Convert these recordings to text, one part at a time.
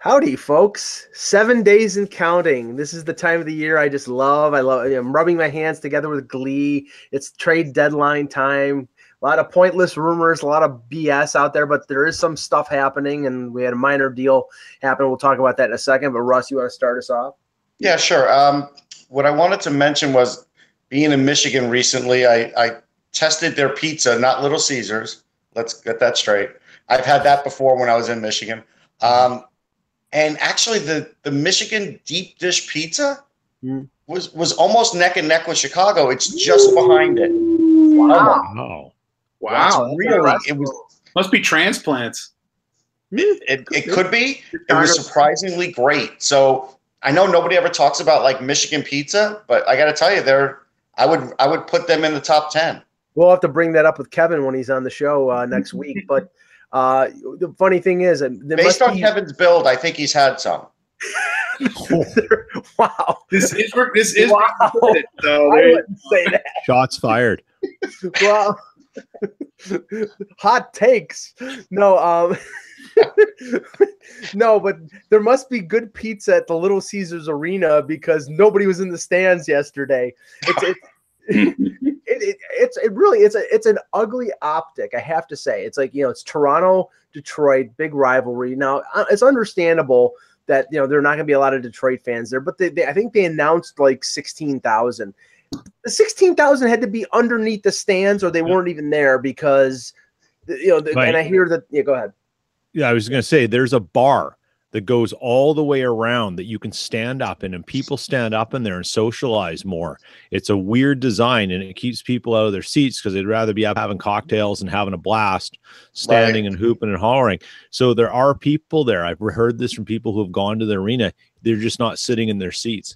Howdy, folks. 7 days and counting. This is the time of the year I just love. I'm rubbing my hands together with glee. It's trade deadline time. A lot of pointless rumors, a lot of BS out there, but there is some stuff happening, and we had a minor deal happen. We'll talk about that in a second. But, Russ, you want to start us off? Yeah, sure. What I wanted to mention was being in Michigan recently, I tested their pizza, not Little Caesars. Let's get that straight. I've had that before when I was in Michigan. And actually, the Michigan deep dish pizza was almost neck and neck with Chicago. It's just behind it. Wow! Wow! Really, it was. Must be transplants. It could be. It was surprisingly great. So I know nobody ever talks about like Michigan pizza, but I got to tell you, I would put them in the top 10. We'll have to bring that up with Kevin when he's on the show next week. But the funny thing is, based on Kevin's build, I think he's had some. Wow, this is wow. So I wouldn't say that. Shots fired. Well, hot takes. No, no, but there must be good pizza at the Little Caesars Arena because nobody was in the stands yesterday. It's an ugly optic, I have to say. It's like, it's Toronto, Detroit, big rivalry. Now, it's understandable that, there are not going to be a lot of Detroit fans there, but I think they announced like 16,000. The 16,000 had to be underneath the stands or they weren't even there because, Right. And I hear that, go ahead. Yeah, I was going to say there's a bar that goes all the way around that you can stand up in, and people stand up in there and socialize more. It's a weird design, and it keeps people out of their seats because they'd rather be having cocktails and having a blast, standing and hooping and hollering. So there are people there. I've heard this from people who have gone to the arena. They're just not sitting in their seats.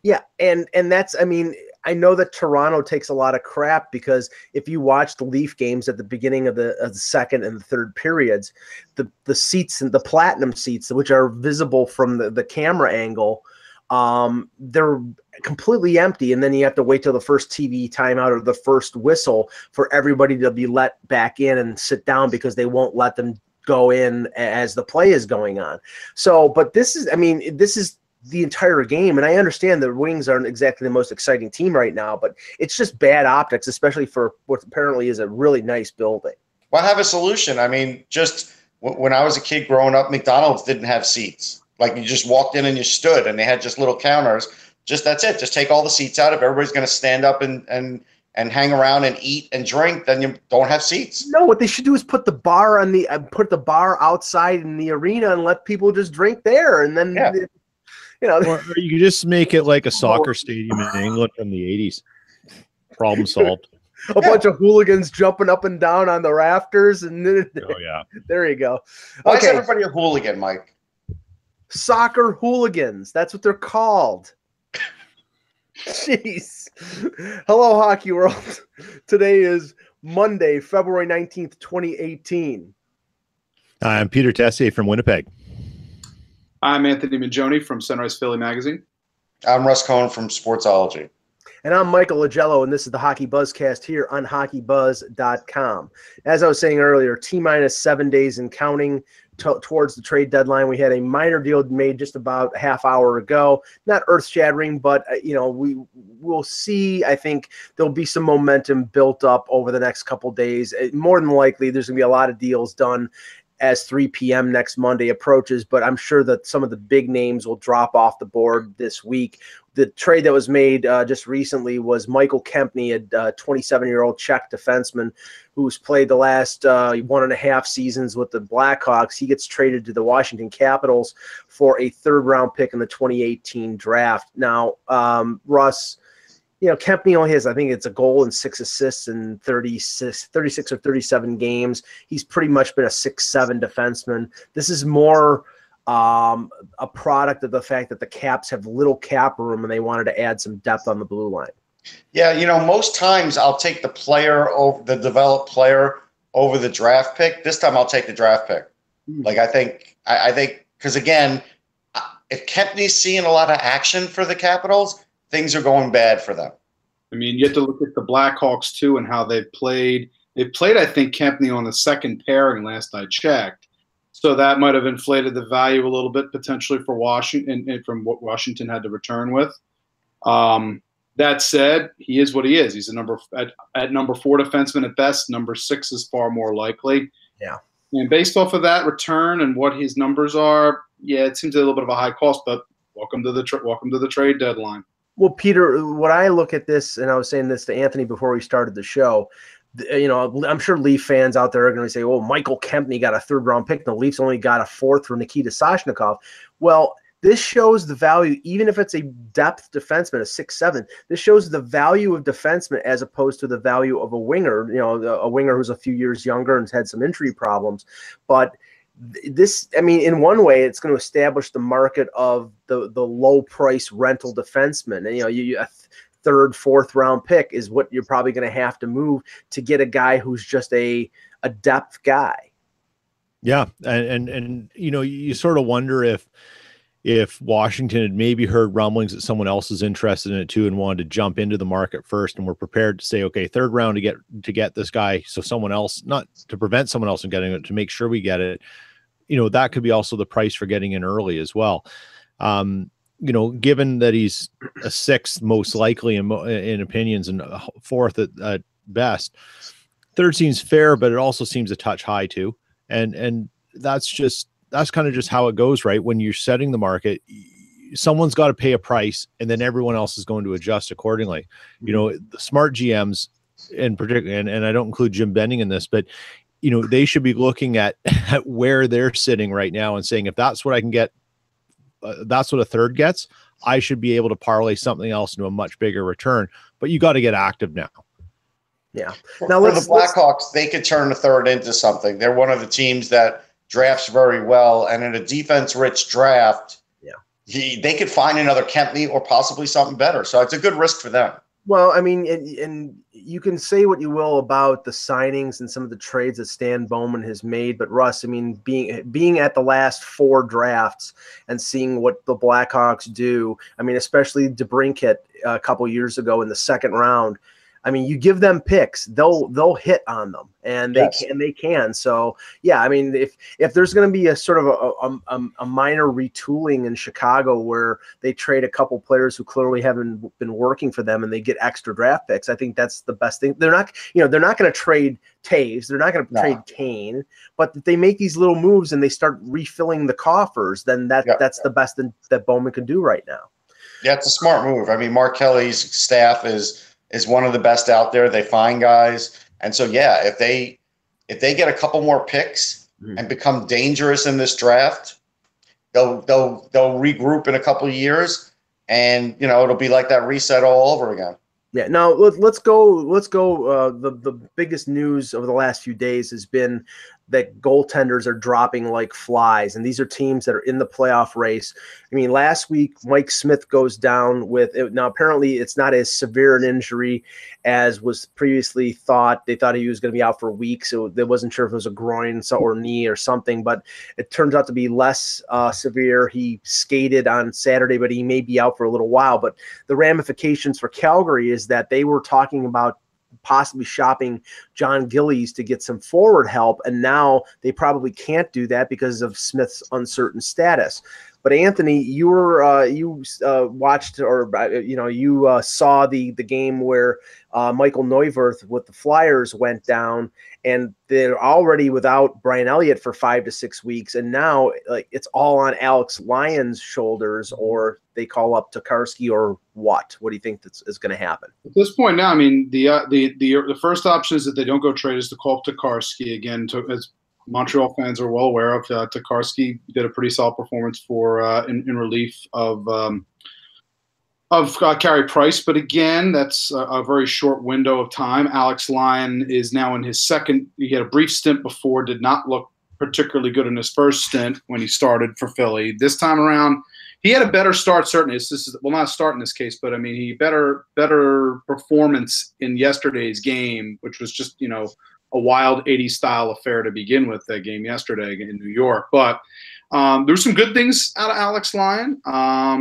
Yeah, and that's, I know that Toronto takes a lot of crap because if you watch the Leaf games at the beginning of the second and the third periods, the seats and the platinum seats, which are visible from the camera angle, they're completely empty. And then you have to wait till the first TV timeout or the first whistle for everybody to be let back in and sit down because they won't let them go in as the play is going on. So, but this is the entire game, and I understand the Wings aren't exactly the most exciting team right now, but it's just bad optics, especially for what apparently is a really nice building. Well, I have a solution. Just when I was a kid growing up, McDonald's didn't have seats. Like, you just walked in and you stood, and they had just little counters. That's it. Just take all the seats out. If everybody's going to stand up and hang around and eat and drink, then you don't have seats. No, what they should do is put the bar outside in the arena and let people just drink there, and then. Yeah. Or you could just make it like a soccer stadium in England from the 80s. Problem solved. A bunch of hooligans jumping up and down on the rafters. And Oh, yeah. There you go. Why is everybody a hooligan, Mike? Soccer hooligans. That's what they're called. Jeez. Hello, Hockey World. Today is Monday, February 19th, 2018. I'm Peter Tessier from Winnipeg. I'm Anthony Mangione from Sunrise Philly Magazine. I'm Russ Cohen from Sportsology. And I'm Michael Lagello, and this is the HockeyBuzzcast here on HockeyBuzz.com. As I was saying earlier, T-minus 7 days and counting towards the trade deadline. We had a minor deal made just about a half hour ago. Not earth-shattering, but, we'll see. I think there'll be some momentum built up over the next couple days. More than likely, there's going to be a lot of deals done as 3 p.m. next Monday approaches, but I'm sure that some of the big names will drop off the board this week. The trade that was made just recently was Michael Kempny, a 27-year-old Czech defenseman who's played the last 1.5 seasons with the Blackhawks. He gets traded to the Washington Capitals for a third-round pick in the 2018 draft. Now, Russ, Kempny only has, I think it's a goal and 6 assists in 36 or 37 games. He's pretty much been a 6'7" defenseman. This is more a product of the fact that the Caps have little cap room and they wanted to add some depth on the blue line. Yeah, most times I'll take the developed player over the draft pick. This time I'll take the draft pick. Like, I think because, again, if Kempny's seeing a lot of action for the Capitals, things are going bad for them. You have to look at the Blackhawks, too, and how they've played. They played, I think, Kempny on the second pairing last I checked. So that might have inflated the value a little bit potentially for Washington and from what Washington had to return with. That said, he is what he is. He's at number 4 defenseman at best. Number 6 is far more likely. Yeah. And based off of that return and what his numbers are, yeah, it seems a little bit of a high cost. But welcome to the trade deadline. Well, Peter, when I look at this, and I was saying this to Anthony before we started the show, I'm sure Leaf fans out there are going to say, "Oh, Michael Kempny got a 3rd-round pick, and the Leafs only got a 4th for Nikita Soshnikov." Well, this shows the value, even if it's a depth defenseman, a 6'7". This shows the value of defenseman as opposed to the value of a winger. A winger who's a few years younger and has had some injury problems. But this, I mean, in one way, it's going to establish the market of the low price rental defenseman. And a 3rd, 4th round pick is what you're probably going to have to move to get a guy who's just a depth guy. Yeah, and you sort of wonder if Washington had maybe heard rumblings that someone else is interested in it too and wanted to jump into the market first, and we're prepared to say, okay, 3rd round to get this guy, so someone else, not to prevent someone else from getting it, to make sure we get it. That could be also the price for getting in early as well. Given that he's a 6th most likely in opinions and 4th at best, 3rd seems fair, but it also seems a touch high too. And that's kind of just how it goes, right? When you're setting the market, someone's got to pay a price, and then everyone else is going to adjust accordingly. The smart GMs in particular, and I don't include Jim Benning in this, but they should be looking at where they're sitting right now and saying, if that's what I can get, that's what a 3rd gets, I should be able to parlay something else into a much bigger return. But you got to get active now. Yeah. Now, for the Blackhawks, they could turn the 3rd into something. They're one of the teams that drafts very well, and in a defense-rich draft, they could find another Kempney or possibly something better. So it's a good risk for them. Well, I mean, and you can say what you will about the signings and some of the trades that Stan Bowman has made, but Russ, I mean, being at the last 4 drafts and seeing what the Blackhawks do, I mean, especially DeBrincat a couple years ago in the 2nd round. I mean, you give them picks, they'll hit on them, and they can. So yeah, I mean, if there's going to be a sort of a minor retooling in Chicago where they trade a couple players who clearly haven't been working for them and they get extra draft picks, I think that's the best thing. They're not going to trade Taves, they're not going to trade Kane, but if they make these little moves and they start refilling the coffers, then that's the best that Bowman can do right now. Yeah, it's a smart move. I mean, Mark Kelly's staff is one of the best out there. They find guys. And so, yeah, if they get a couple more picks and become dangerous in this draft, they'll regroup in a couple of years, and it'll be like that reset all over again. Yeah. Now let's go. The biggest news over the last few days has been that goaltenders are dropping like flies, and these are teams that are in the playoff race. I mean, last week Mike Smith goes down with it. Now apparently it's not as severe an injury as was previously thought. They thought he was going to be out for a week, so they wasn't sure if it was a groin or knee or something, but it turns out to be less severe. He skated on Saturday, but he may be out for a little while. But the ramifications for Calgary is that they were talking about possibly shopping John Gillies to get some forward help, and now they probably can't do that because of Smith's uncertain status. But Anthony, you were watched, or you saw the game where Michael Neuwirth with the Flyers went down, and they're already without Brian Elliott for 5 to 6 weeks, and now it's all on Alex Lyon's shoulders, or they call up Tokarski, or what? What do you think is going to happen at this point now? I mean, the first option is that they don't go trade is to call up Tokarski again. As Montreal fans are well aware of, Tokarski did a pretty solid performance for in relief of Carey Price, but again, that's a very short window of time. Alex Lyon is now in his 2nd. He had a brief stint before, did not look particularly good in his first stint when he started for Philly. This time around, he had a better start. Certainly, this is not a start in this case, but I mean, he better performance in yesterday's game, which was just a wild 80s style affair to begin with, that game yesterday in New York. But There were some good things out of Alex Lyon.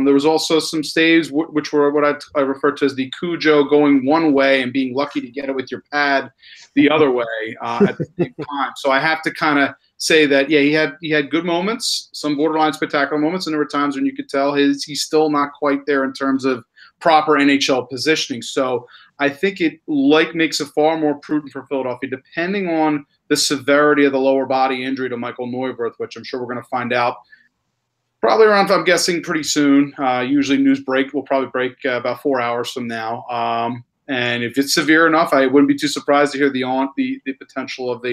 There was also some staves, which were what I refer to as the Cujo going one way and being lucky to get it with your pad the other way at the same time. So I have to kind of say that, yeah, he had good moments, some borderline spectacular moments, and there were times when you could tell he's still not quite there in terms of proper NHL positioning. So I think it makes it far more prudent for Philadelphia, depending on the severity of the lower body injury to Michael Neuwirth, which I'm sure we're going to find out probably around, I'm guessing, pretty soon. Usually news will probably break about 4 hours from now. And if it's severe enough, I wouldn't be too surprised to hear the potential of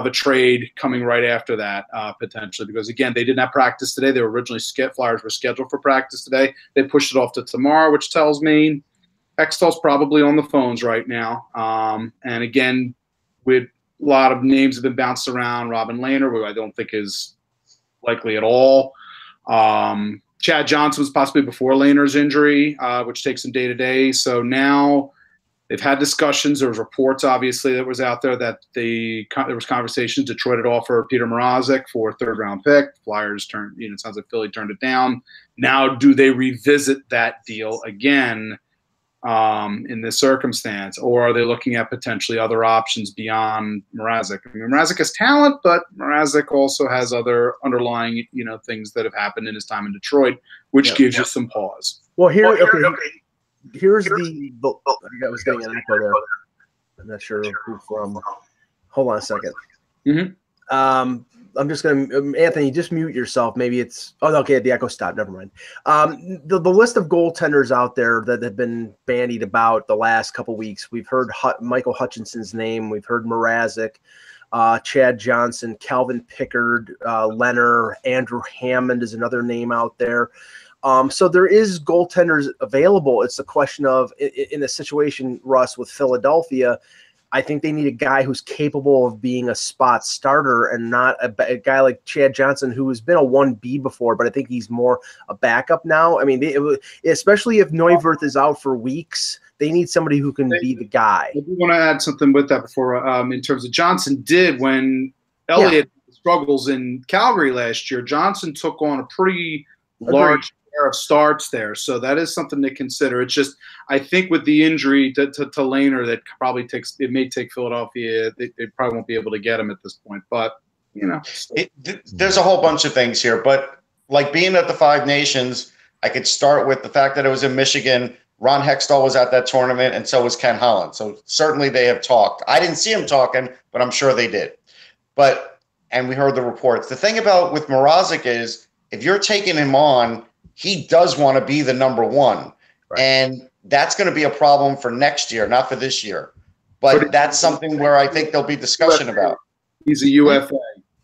a trade coming right after that, potentially. Because again, they didn't have practice today. They were originally Flyers were scheduled for practice today. They pushed it off to tomorrow, which tells me Hextall's probably on the phones right now. And again, with a lot of names have been bounced around. Robin Lehner, who I don't think is likely at all. Chad Johnson was possibly before Lehner's injury, which takes him day to day. So now they've had discussions. There was reports, obviously, that was out there that there was conversations. Detroit had offered Peter Mrazek for a third-round pick. Flyers turned, it sounds like Philly turned it down. Now, do they revisit that deal again in this circumstance, or are they looking at potentially other options beyond Mrazek? I mean, Mrazek has talent, but Mrazek also has other underlying, things that have happened in his time in Detroit, which gives you some pause. Well, here's the I was getting an echo there. I'm not sure who from. Hold on a second. Mm-hmm. I'm just going to, Anthony, just mute yourself. Maybe it's, okay, the echo stopped. Never mind. The list of goaltenders out there that have been bandied about the last couple weeks, we've heard Michael Hutchinson's name. We've heard Mrazek, Chad Johnson, Calvin Pickard, Leonard, Andrew Hammond is another name out there. So there is goaltenders available. It's a question of, in a situation, Russ, with Philadelphia, I think they need a guy who's capable of being a spot starter and not a guy like Chad Johnson, who has been a 1B before, but I think he's more a backup now. I mean, especially if Neuwirth is out for weeks, they need somebody who can be the guy. I do want to add something with that before, in terms of Johnson did when Elliott struggles in Calgary last year. Johnson took on a pretty large share of starts there, so that is something to consider. It's just, I think with the injury to Lehner, that probably may take Philadelphia. They probably won't be able to get him at this point, but there's a whole bunch of things here. But like being at the Five Nations, I could start with the fact that it was in Michigan. Ron Hextall was at that tournament, and so was Ken Holland. So certainly they have talked. I didn't see him talking, but I'm sure they did. And we heard the reports. The thing about with Mrazek is, if you're taking him on, he does want to be the number one. Right. And that's going to be a problem for next year, not for this year. But that's something where I think there'll be discussion about. He's a UFA.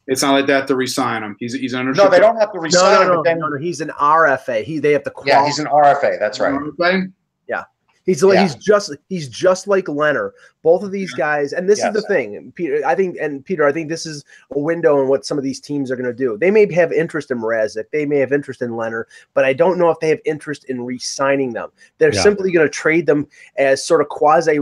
It's not like that to re-sign him. He's an No, they don't have to re-sign him. No, he's an RFA. They have to qualify. Yeah, he's an RFA. That's right. RFA? Yeah. He's just like Leonard. Both of these guys, and this is the thing, Peter. I think this is a window on what some of these teams are going to do. They may have interest in Mrazek, they may have interest in Leonard, but I don't know if they have interest in re-signing them. They're simply going to trade them as sort of quasi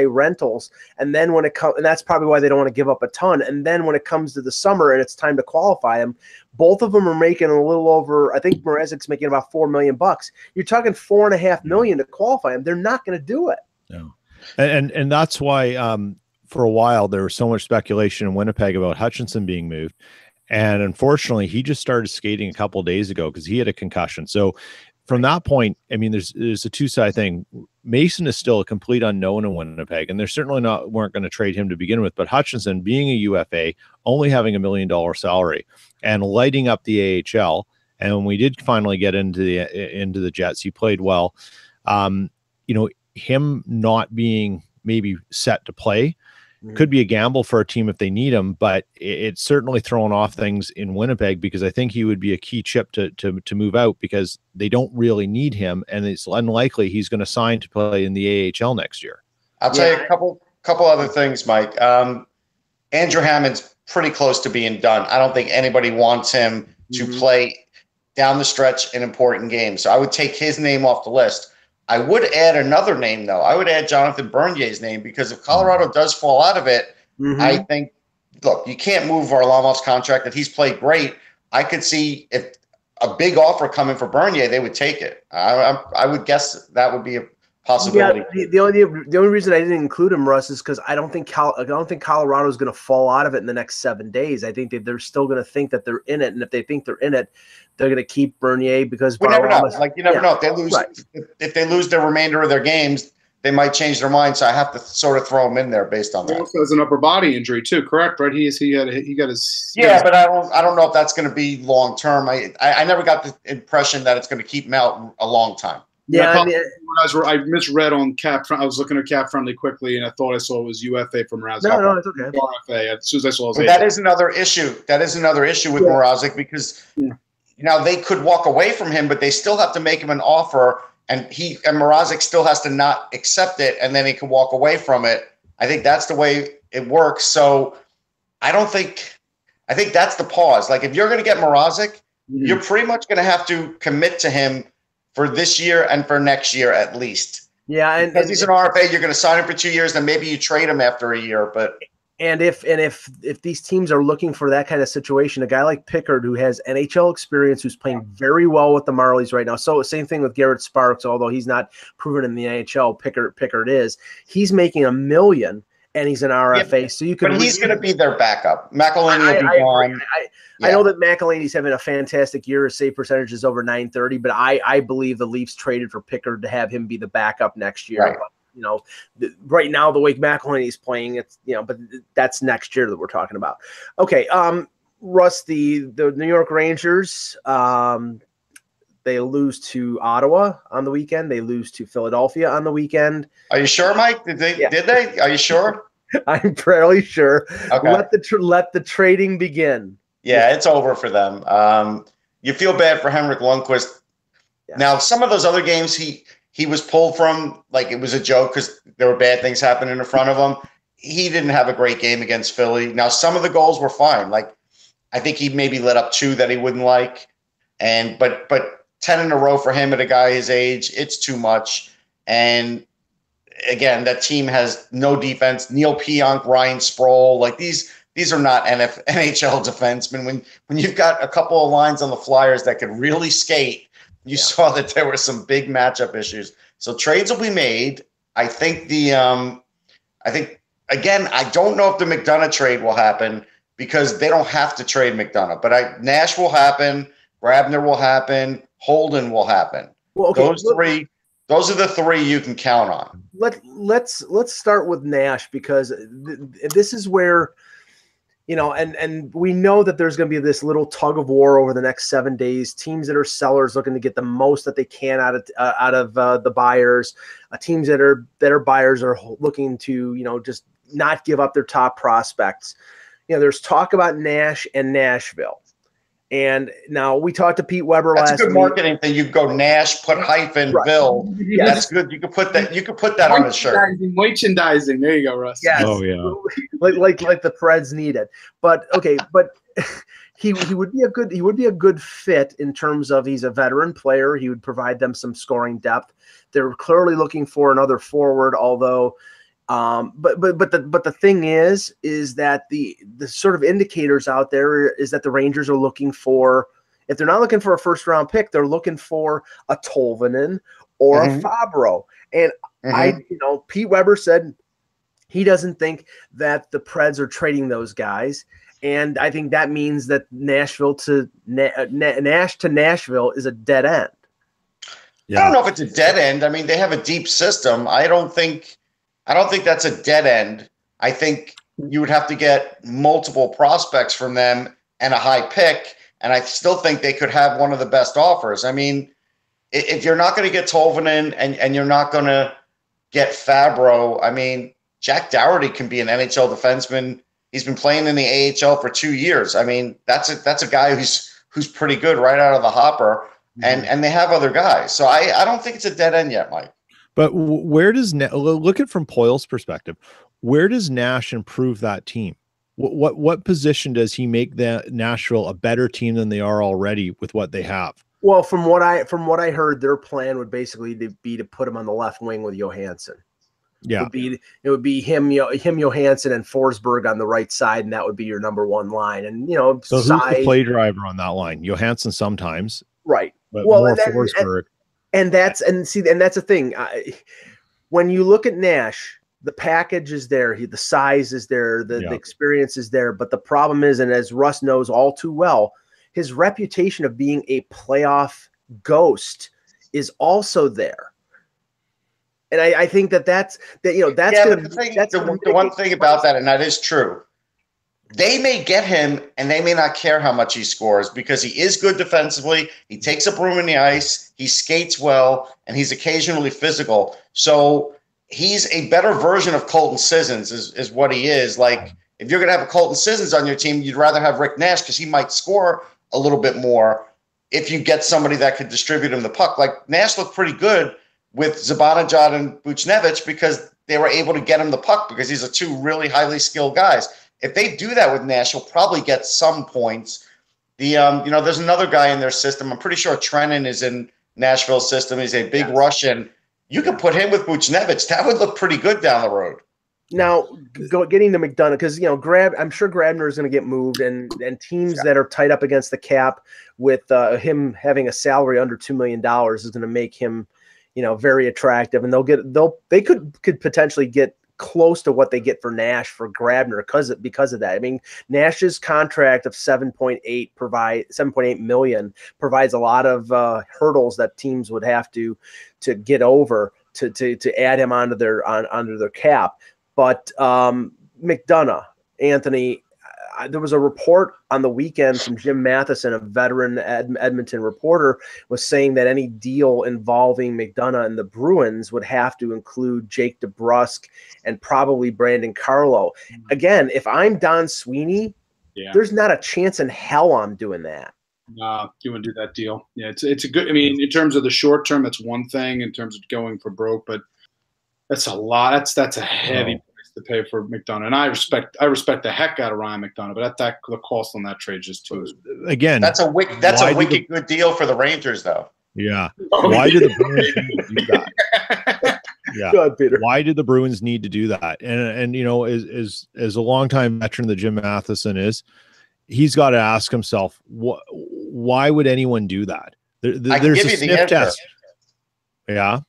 rentals, and then when it comes, and that's probably why they don't want to give up a ton. And then when it comes to the summer and it's time to qualify them, both of them are making a little over. I think Mrazek's making about $4 million. You're talking $4.5 million to qualify them. They're not going to do it. No. And that's why for a while there was so much speculation in Winnipeg about Hutchinson being moved, and unfortunately he just started skating a couple of days ago because he had a concussion. So from that point, I mean, there's a two-side thing. Mason is still a complete unknown in Winnipeg, and they're certainly weren't going to trade him to begin with. But Hutchinson, being a UFA, only having $1 million salary and lighting up the AHL, and when we did finally get into the Jets, he played well. Him not being maybe set to play could be a gamble for a team if they need him, but it's certainly thrown off things in Winnipeg, because I think he would be a key chip to move out, because they don't really need him, and it's unlikely he's going to sign to play in the AHL next year. I'll tell you a couple other things, Mike. Andrew Hammond's pretty close to being done. I don't think anybody wants him to play down the stretch in important games, so I would take his name off the list. I would add another name, though. I would add Jonathan Bernier's name, because if Colorado does fall out of it, I think look, you can't move Varlamov's contract. If he's played great, I could see if a big offer coming for Bernier, they would take it. I would guess that would be a possibility. Yeah, the only reason I didn't include him, Russ, is because I don't think Colorado is going to fall out of it in the next 7 days. I think that they're still going to think that they're in it, and if they think they're in it, they're going to keep Bernier because we never know. Like you never know if they lose. Right. If they lose the remainder of their games, they might change their mind. So I have to sort of throw him in there based on that. He also has an upper body injury too, correct? Right? He got his. But I don't know if that's going to be long term. I never got the impression that it's going to keep him out a long time. Yeah, I misread on Cap. I was looking at Cap Friendly quickly, and I thought I saw it was UFA for Mrazek. No, it's okay. RFA. As soon as I saw it, that is another issue. That is another issue with Mrazek because now they could walk away from him, but they still have to make him an offer, and Mrazek still has to not accept it, and then he can walk away from it. I think that's the way it works. So I think that's the pause. Like if you're going to get Mrazek, you're pretty much going to have to commit to him for this year and for next year at least. Yeah, and because he's an RFA, you're going to sign him for 2 years, then maybe you trade him after a year. But if these teams are looking for that kind of situation, a guy like Pickard who has NHL experience, who's playing very well with the Marlies right now. So same thing with Garrett Sparks, although he's not proven in the NHL. Pickard is. He's making $1 million. And he's an RFA, so you can. But he's going to be their backup. McElhinney will be gone. I know that McElhinney's having a fantastic year. His save percentage is over .930, but I believe the Leafs traded for Pickard to have him be the backup next year. Right. But, right now the way McElhinney's playing, it's but that's next year that we're talking about. Okay, Russ, the New York Rangers. They lose to Ottawa on the weekend. They lose to Philadelphia on the weekend. Are you sure, Mike? Did they? Are you sure? I'm fairly sure. Okay. Let the trading begin. Yeah, it's over for them. You feel bad for Henrik Lundqvist. Yeah. Now, some of those other games he was pulled from, like it was a joke because there were bad things happening in front of him. He didn't have a great game against Philly. Now, some of the goals were fine. Like I think he maybe let up 2 that he wouldn't like, but 10 in a row for him at a guy his age, it's too much. And again, that team has no defense. Neil Pionk, Ryan Sproul, like these are not NHL defensemen. When you've got a couple of lines on the Flyers that could really skate, you saw that there were some big matchup issues. So trades will be made. I think again, I don't know if the McDonough trade will happen because they don't have to trade McDonough. But Nash will happen, Grabner will happen, Holden will happen. Well, okay, those are the 3 you can count on. Let's start with Nash because this is where, and we know that there's going to be this little tug of war over the next 7 days. Teams that are sellers looking to get the most that they can out of the buyers. Teams that are buyers are looking to just not give up their top prospects. There's talk about Nash and Nashville. And now we talked to Pete Weber last week. That's a good marketing thing. You go Nash, put hyphen, Bill. Yeah, that's good. You could put that on the shirt. Merchandising. There you go, Russ. Yes. Oh yeah. like the Preds need it. But okay, he would be a good fit in terms of he's a veteran player. He would provide them some scoring depth. They're clearly looking for another forward, although. But the thing is that the sort of indicators out there is that the Rangers are looking for, if they're not looking for a first round pick, they're looking for a Tolvanen or a Fabro. And Pete Weber said he doesn't think that the Preds are trading those guys. And I think that means that Nash to Nashville is a dead end. Yeah. I don't know if it's a dead end. I mean, they have a deep system. I don't think that's a dead end. I think you would have to get multiple prospects from them and a high pick, and I still think they could have one of the best offers. I mean, if you're not going to get Tolvanen and you're not going to get Fabro, I mean, Jack Dougherty can be an NHL defenseman. He's been playing in the AHL for 2 years. I mean, that's a guy who's pretty good right out of the hopper, and they have other guys. So I don't think it's a dead end yet, Mike. But where does look at from Poyle's perspective? Where does Nash improve that team? What position does he make that Nashville a better team than they are already with what they have? Well, from what I heard, their plan would basically be to put him on the left wing with Johansson. Yeah. It would be him, Johansson and Forsberg on the right side, and that would be your number one line. And So size, who's the play driver on that line? Johansson sometimes, right? but Well, more Forsberg. And that's the thing. When you look at Nash, the package is there, the size is there, the experience is there. But the problem is, and as Russ knows all too well, his reputation of being a playoff ghost is also there. And I think that's the one thing about that, and that is true. They may get him, and they may not care how much he scores because he is good defensively. He takes up room in the ice. He skates well, and he's occasionally physical. So he's a better version of Colton Sissons is what he is. Like, if you're going to have a Colton Sissons on your team, you'd rather have Rick Nash because he might score a little bit more if you get somebody that could distribute him the puck. Like, Nash looked pretty good with Zibanejad and Buchnevich because they were able to get him the puck because these are two really highly skilled guys. If they do that with Nash, he'll probably get some points. There's another guy in their system. I'm pretty sure Trenin is in Nashville's system. He's a big Russian. You could put him with Buchnevich. That would look pretty good down the road. Now, getting to McDonough, because I'm sure Grabner is going to get moved, and teams that are tight up against the cap with him having a salary under $2 million is going to make him very attractive, and they could potentially get close to what they get for Nash for Grabner because of that. I mean, Nash's contract of $7.8 million provides a lot of hurdles that teams would have to get over to add him onto their cap. But McDonough, Anthony, there was a report on the weekend from Jim Matheson, a veteran Edmonton reporter, was saying that any deal involving McDonough and the Bruins would have to include Jake DeBrusk and probably Brandon Carlo. Again, if I'm Don Sweeney, there's not a chance in hell I'm doing that. You wouldn't do that deal. Yeah, it's a good. I mean, in terms of the short term, that's one thing. In terms of going for broke, but that's a lot. That's a heavy price to pay for McDonough, and I respect the heck out of Ryan McDonough, but the cost on that trade is just too. Again, that's a wicked good deal for the Rangers, though. Yeah. Why did the Bruins need to do that? Yeah. Go ahead, Peter. Why did the Bruins need to do that? And as a longtime veteran that Jim Matheson is, he's got to ask himself, why would anyone do that? There's a sniff test. Yeah.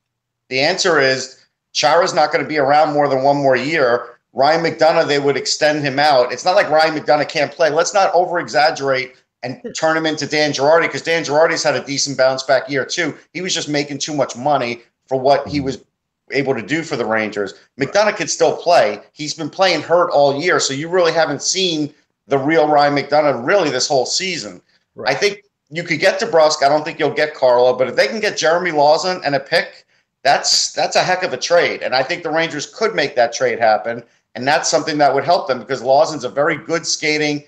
The answer is Chara's not going to be around more than one more year. Ryan McDonough, they would extend him out. It's not like Ryan McDonough can't play. Let's not over-exaggerate and turn him into Dan Girardi, because Dan Girardi's had a decent bounce-back year too. He was just making too much money for what he was able to do for the Rangers. McDonough could still play. He's been playing hurt all year, so you really haven't seen the real Ryan McDonough really this whole season. Right. I think you could get DeBrusk. I don't think you'll get Carlo, but if they can get Jeremy Lawson and a pick, that's a heck of a trade. And I think the Rangers could make that trade happen, and that's something that would help them because Lawson's a very good skating,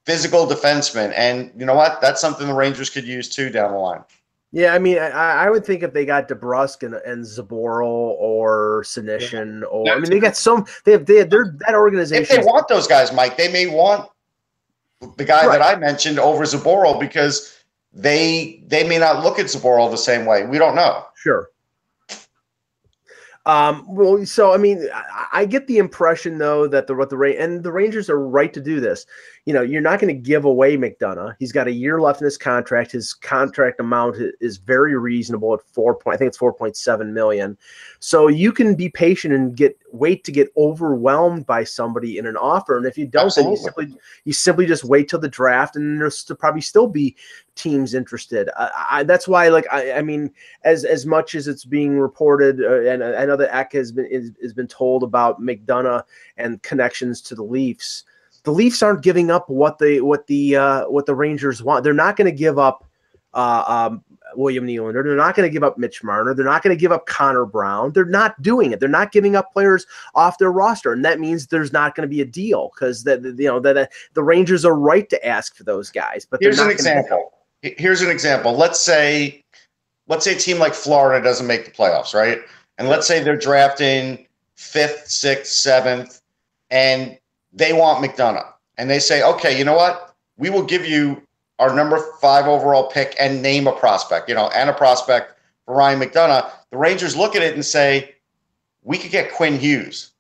physical defenseman. And you know what? That's something the Rangers could use too down the line. Yeah, I mean, I would think if they got DeBrusk and Zaboral or Senyshyn, they got that organization. If they want those guys, Mike, they may want the guy that I mentioned over Zaboral because they may not look at Zaboral the same way. We don't know. Sure. So I mean, I get the impression though that the Rangers are right to do this. You're not going to give away McDonough. He's got a year left in his contract. His contract amount is very reasonable at I think it's $4.7 million. So you can be patient and wait to get overwhelmed by somebody in an offer. And if you don't, then you simply just wait till the draft, and there's probably still be teams interested. That's why, I mean, as much as it's being reported, and I know that Eck has been told about McDonough and connections to the Leafs. The Leafs aren't giving up what the Rangers want. They're not going to give up William Nylander. They're not going to give up Mitch Marner. They're not going to give up Connor Brown. They're not doing it. They're not giving up players off their roster, and that means there's not going to be a deal because the Rangers are right to ask for those guys. But here's an example. Let's say a team like Florida doesn't make the playoffs, right? And let's say they're drafting 5th, 6th, 7th, and they want McDonough. And they say, okay, you know what? We will give you our number 5 overall pick and name a prospect, and a prospect for Ryan McDonough. The Rangers look at it and say, we could get Quinn Hughes.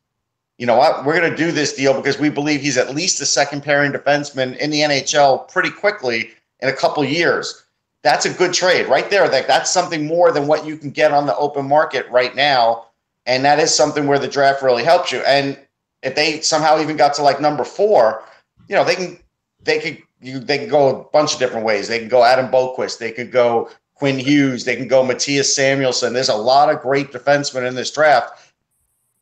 You know what? We're going to do this deal because we believe he's at least a second pairing defenseman in the NHL pretty quickly in a couple years. That's a good trade right there. That's something more than what you can get on the open market right now. And that is something where the draft really helps you. And if they somehow even got to like number 4, you know, they could go a bunch of different ways. They can go Adam Boquist. They could go Quinn Hughes. They can go Matthias Samuelsson. There's a lot of great defensemen in this draft.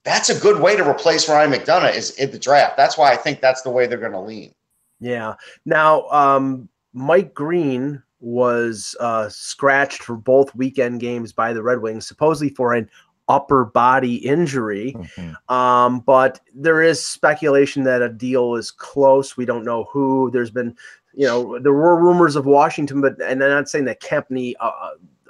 That's a good way to replace Ryan McDonagh is in the draft. That's why I think that's the way they're going to lean. Yeah. Now, Mike Green was scratched for both weekend games by the Red Wings, supposedly for an upper body injury. But there is speculation that a deal is close. We don't know who. There's been, you know, there were rumors of Washington, and I'm not saying that Kempny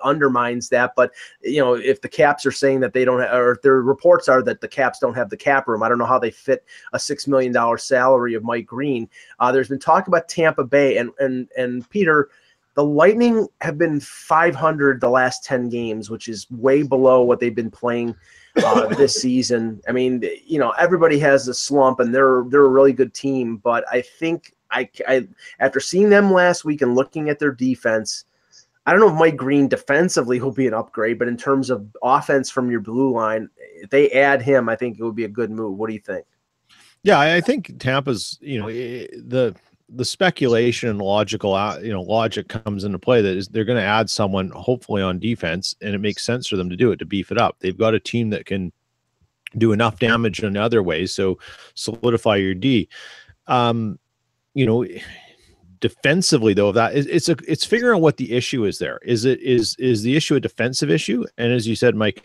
undermines that, but you know, if the Caps are saying that they don't have, or if their reports are that the Caps don't have the cap room, I don't know how they fit a $6 million salary of Mike Green. There's been talk about Tampa Bay, and Peter, the Lightning have been .500 the last 10 games, which is way below what they've been playing this season. I mean, you know, everybody has a slump, and they're a really good team, but I think I after seeing them last week and looking at their defense, I don't know if Mike Green defensively will be an upgrade, but in terms of offense from your blue line, if they add him, I think it would be a good move. What do you think? Yeah, I think Tampa's, you know, the speculation and logic comes into play that is they're going to add someone hopefully on defense, and it makes sense for them to do it, to beef it up. They've got a team that can do enough damage in other ways, so solidify your D. You know, defensively though, it's figuring out what the issue is there. Is the issue a defensive issue? And as you said, Mike,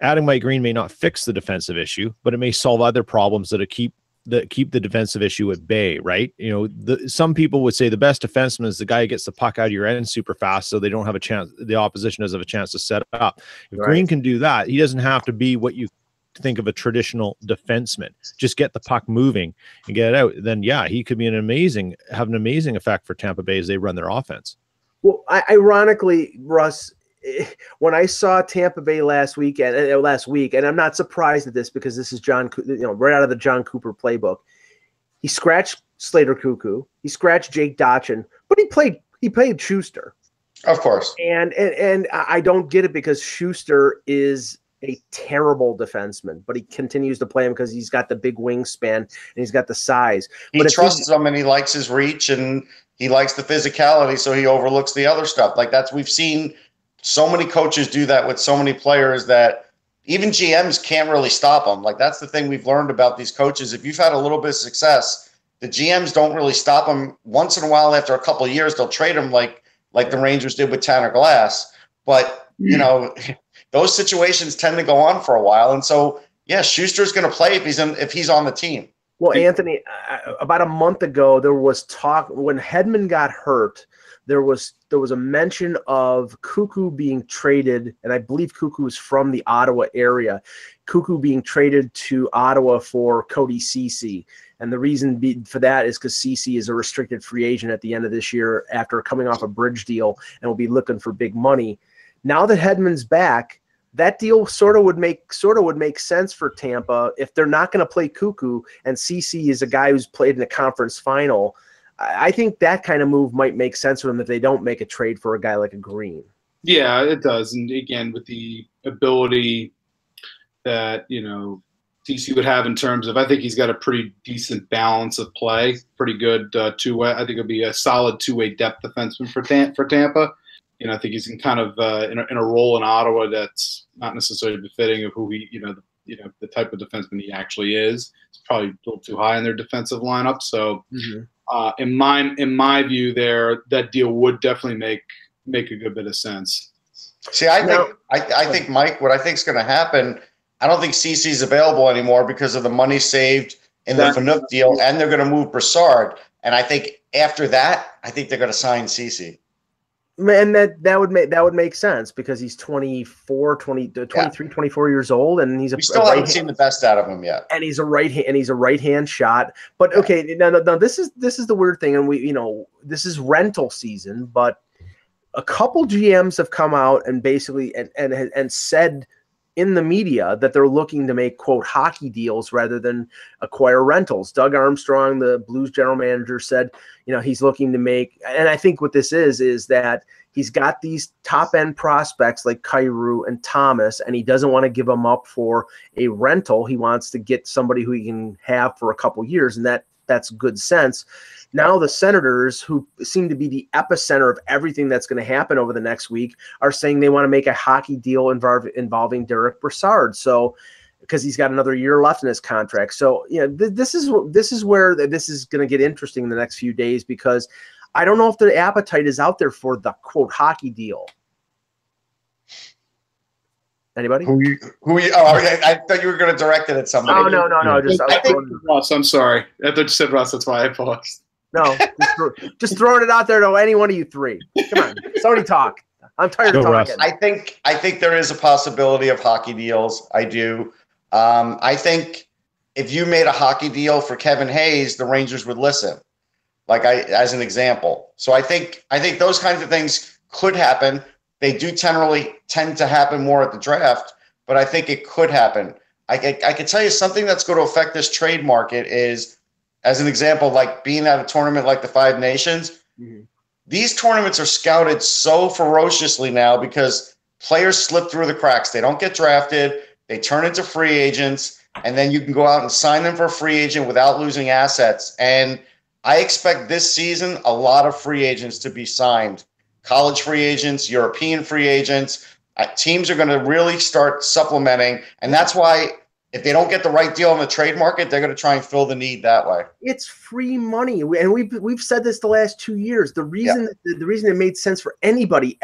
adding Mike Green may not fix the defensive issue, but it may solve other problems that keep the defensive issue at bay, right? You know, some people would say the best defenseman is the guy who gets the puck out of your end super fast, so they don't have a chance. The opposition doesn't have a chance to set up. If Green can do that, he doesn't have to be what you think of a traditional defenseman. Just get the puck moving and get it out. Then yeah, he could be have an amazing effect for Tampa Bay as they run their offense. Well, ironically, Russ, when I saw Tampa Bay last week, and I'm not surprised at this because this is John, you know, right out of the John Cooper playbook. He scratched Slater Cuckoo, he scratched Jake Dotchin, but he played Schuster, of course. And I don't get it because Schuster is a terrible defenseman, but he continues to play him because he's got the big wingspan and he's got the size. He trusts him and he likes his reach and he likes the physicality, so he overlooks the other stuff. Like we've seen so many coaches do that with so many players that even GMs can't really stop them. Like that's the thing we've learned about these coaches. If you've had a little bit of success, the GMs don't really stop them. Once in a while, after a couple of years, they'll trade them like the Rangers did with Tanner Glass. But, you know, those situations tend to go on for a while. And so, yeah, Schuster's going to play if he's on the team. Well, Anthony, about a month ago, there was talk when Hedman got hurt. There was a mention of Cuckoo being traded, and I believe Cuckoo is from the Ottawa area. Cuckoo being traded to Ottawa for Cody Ceci. And the reason for that is because Ceci is a restricted free agent at the end of this year after coming off a bridge deal and will be looking for big money. Now that Hedman's back, that deal sort of would make sense for Tampa if they're not going to play Cuckoo and Ceci is a guy who's played in a conference final. I think that kind of move might make sense for them if they don't make a trade for a guy like a Green. Yeah, it does. And again, with the ability that, you know, DC would have in terms of, I think he's got a pretty decent balance of play, pretty good two-way. I think it'll be a solid two-way depth defenseman for Tampa. You know, I think he's in kind of in a role in Ottawa that's not necessarily befitting of who he, the type of defenseman he actually is. It's probably a little too high in their defensive lineup. So, in my view, that deal would definitely make a good bit of sense. See, I think Mike, what I think is going to happen, I don't think CC's available anymore because of the money saved in the Fanuc deal, and they're going to move Brassard. And I think after that, I think they're going to sign CC. And that would make sense because he's 23, 24 years old, and we still haven't seen the best out of him yet. And he's a right hand shot. But okay, now this is the weird thing, and this is rental season, but a couple GMs have come out and basically and said in the media that they're looking to make, quote, hockey deals rather than acquire rentals. Doug Armstrong, the Blues general manager, said, he's looking to make, and I think what this is that he's got these top end prospects like Kyrou and Thomas, and he doesn't want to give them up for a rental. He wants to get somebody who he can have for a couple years, and that's good sense. Now the Senators, who seem to be the epicenter of everything that's going to happen over the next week, are saying they want to make a hockey deal involving Derek Brassard. So, because he's got another year left in his contract. So, this is where this is going to get interesting in the next few days, because I don't know if the appetite is out there for the quote hockey deal. Anybody? I thought you were going to direct it at somebody. Oh, no. I think Russ. I'm sorry. I thought you said Russ. That's why I paused. No, just throwing it out there to any one of you three. Come on, somebody talk. I'm tired of talking. I think there is a possibility of hockey deals. I do. I think if you made a hockey deal for Kevin Hayes, the Rangers would listen. As an example. So I think those kinds of things could happen. They do tend to happen more at the draft, but I think it could happen. I can tell you something that's going to affect this trade market is, as an example, like being at a tournament like the Five Nations. Mm-hmm. These tournaments are scouted so ferociously now because players slip through the cracks. They don't get drafted. They turn into free agents, and then you can go out and sign them for a free agent without losing assets. And I expect this season a lot of free agents to be signed. College free agents, European free agents. Teams are going to really start supplementing, and that's why if they don't get the right deal in the trade market, they're going to try and fill the need that way. It's free money, and we've said this the last 2 years. The reason it made sense for everybody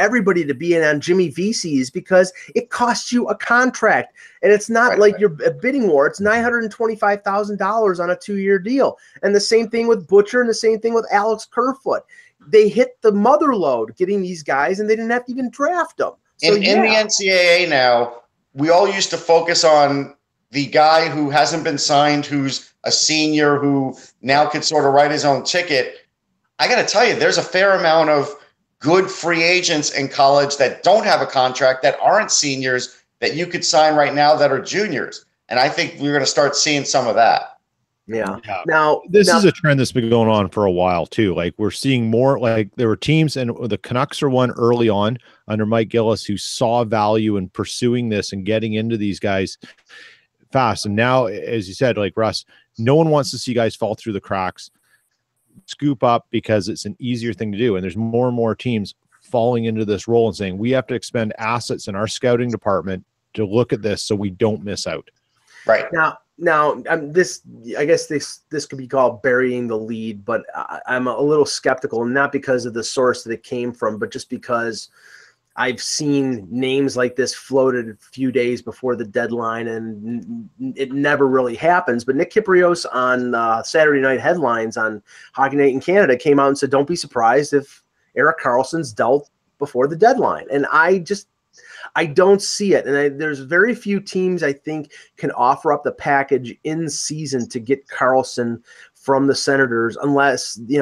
to be in on Jimmy Vesey is because it costs you a contract, and it's not you're a bidding war. It's $925,000 on a 2-year deal, and the same thing with Butcher, and the same thing with Alex Kerfoot. They hit the mother load getting these guys, and they didn't have to even draft them. So, in the NCAA now, we all used to focus on the guy who hasn't been signed, who's a senior, who now could sort of write his own ticket. I got to tell you, there's a fair amount of good free agents in college that don't have a contract, that aren't seniors, that you could sign right now that are juniors. And I think we're going to start seeing some of that. Yeah. This is a trend that's been going on for a while too. Like we're seeing more, like there were teams, and the Canucks are one early on under Mike Gillis who saw value in pursuing this and getting into these guys fast. And now, as you said, like Russ, no one wants to see guys fall through the cracks, scoop up, because it's an easier thing to do. And there's more and more teams falling into this role and saying, we have to expend assets in our scouting department to look at this so we don't miss out. Right. Now, this could be called burying the lead, but I'm a little skeptical, not because of the source that it came from, but just because I've seen names like this floated a few days before the deadline, and it never really happens. But Nick Kypreos on Saturday Night Headlines on Hockey Night in Canada came out and said, don't be surprised if Erik Karlsson's dealt before the deadline. And I don't see it. And there's very few teams I think can offer up the package in season to get Karlsson from the Senators, unless, I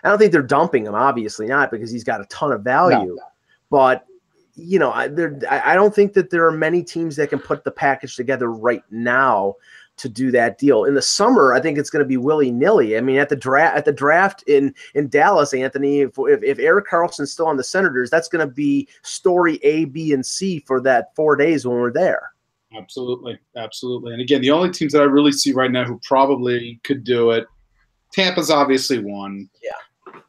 don't think they're dumping him, obviously not, because he's got a ton of value. No. But, I don't think that there are many teams that can put the package together right now to do that deal. In the summer, I think it's going to be willy-nilly. I mean, at the draft in Dallas, Anthony, if Erik Karlsson's still on the Senators, that's going to be story A, B, and C for that 4 days when we're there. Absolutely. And again, the only teams that I really see right now who probably could do it, Tampa's obviously one. Yeah.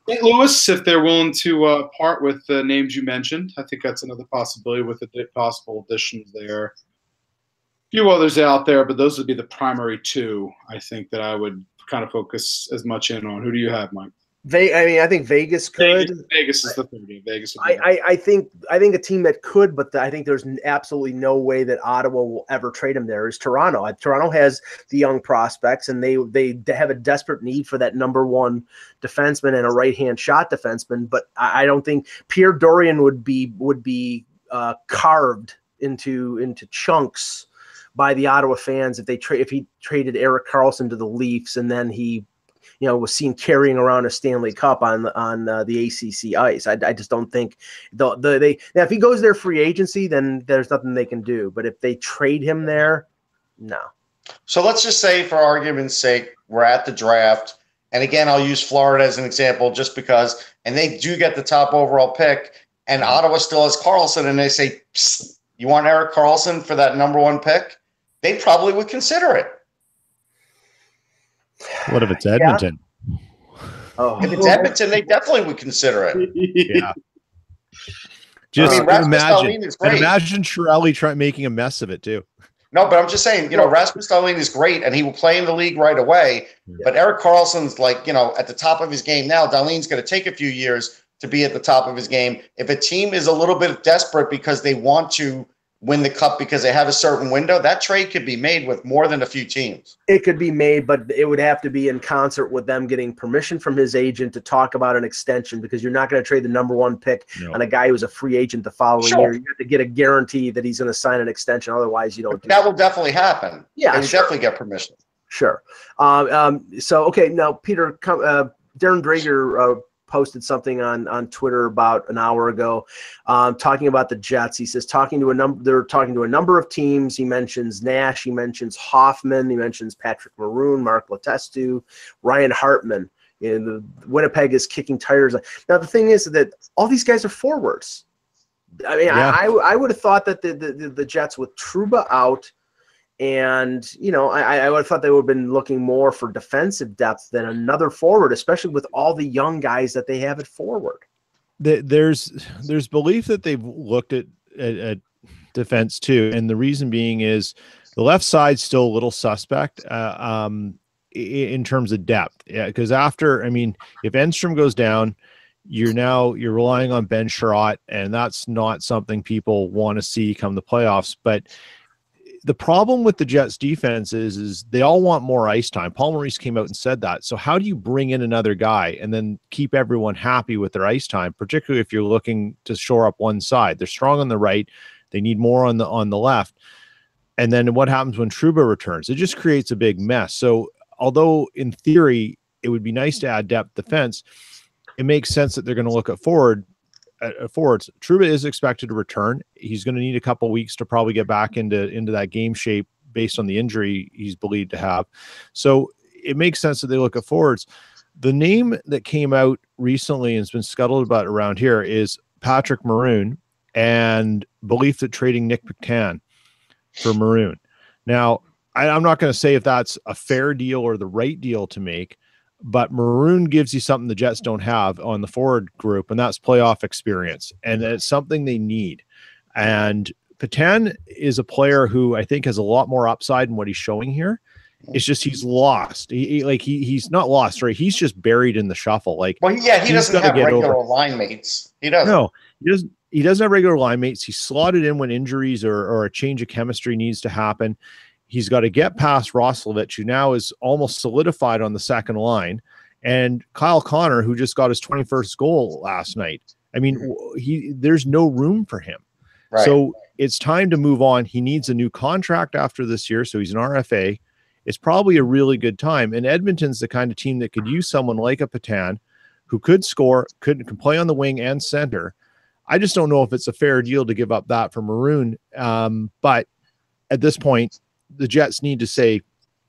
St. Louis, if they're willing to part with the names you mentioned, I think that's another possibility with the possible additions there. A few others out there, but those would be the primary two, I think, that I would kind of focus as much in on. Who do you have, Mike? I think Vegas could. Vegas is the third. Vegas. I think a team that could, but I think there's absolutely no way that Ottawa will ever trade him there is Toronto. Toronto has the young prospects, and they have a desperate need for that number one defenseman and a right-hand shot defenseman. But I don't think Pierre Dorian would be carved into chunks by the Ottawa fans if he traded Erik Karlsson to the Leafs, and then he was seen carrying around a Stanley Cup on the ACC ice. I just don't think now if he goes there free agency, then there's nothing they can do. But if they trade him there, no. So let's just say, for argument's sake, we're at the draft. And again, I'll use Florida as an example just because, and they do get the top overall pick, and Ottawa still has Carlson, and they say, you want Erik Karlsson for that number 1 pick? They probably would consider it. What if it's Edmonton? Yeah. Oh. If it's Edmonton, they definitely would consider it. Yeah. Just imagine Chiarelli making a mess of it too. No, but I'm just saying, Rasmus Dahlin is great, and he will play in the league right away. Yeah. But Erik Karlsson's at the top of his game now. Dahlin's going to take a few years to be at the top of his game. If a team is a little bit desperate because they want to win the cup because they have a certain window, that trade could be made with more than a few teams. It could be made, but it would have to be in concert with them getting permission from his agent to talk about an extension, because you're not going to trade the number 1 pick on a guy who's a free agent the following year. You have to get a guarantee that he's going to sign an extension. Otherwise, you don't. That will definitely happen. Yeah, they definitely get permission. Sure. So, okay, now, Peter, Darren Drager posted something on Twitter about an hour ago, talking about the Jets. He says they're talking to a number of teams. He mentions Nash, he mentions Hoffman, he mentions Patrick Maroon, Mark Letestu, Ryan Hartman. Winnipeg is kicking tires. Now the thing is that all these guys are forwards. I mean, yeah. I would have thought that the Jets with Trouba out, and, I would have thought they would have been looking more for defensive depth than another forward, especially with all the young guys that they have at forward. There's belief that they've looked at defense too. And the reason being is the left side's still a little suspect in terms of depth. Yeah, because if Enstrom goes down, you're relying on Ben Sherratt, and that's not something people want to see come the playoffs. But the problem with the Jets defense is they all want more ice time. Paul Maurice came out and said that. So how do you bring in another guy and then keep everyone happy with their ice time, particularly if you're looking to shore up one side? They're strong on the right. They need more on the left. And then what happens when Trouba returns? It just creates a big mess. So although in theory it would be nice to add depth defense, it makes sense that they're going to look at forwards. Trouba is expected to return. He's going to need a couple weeks to probably get back into that game shape based on the injury he's believed to have. So it makes sense that they look at forwards. The name that came out recently and has been scuttled about around here is Patrick Maroon, and belief that trading Nick Petan for Maroon. Now, I'm not going to say if that's a fair deal or the right deal to make, but Maroon gives you something the Jets don't have on the forward group, and that's playoff experience. And it's something they need. And Petan is a player who I think has a lot more upside than what he's showing here. It's just he's lost. He's not lost, right? He's just buried in the shuffle. He doesn't have regular line mates. He doesn't. No, he doesn't have regular line mates. He's slotted in when injuries or a change of chemistry needs to happen. He's got to get past Roslovic, who now is almost solidified on the second line, and Kyle Connor, who just got his 21st goal last night. I mean, there's no room for him. Right. So it's time to move on. He needs a new contract after this year, so he's an RFA. It's probably a really good time. And Edmonton's the kind of team that could use someone like a Petan who could score, can play on the wing and center. I just don't know if it's a fair deal to give up that for Maroon. But at this point, the Jets need to say,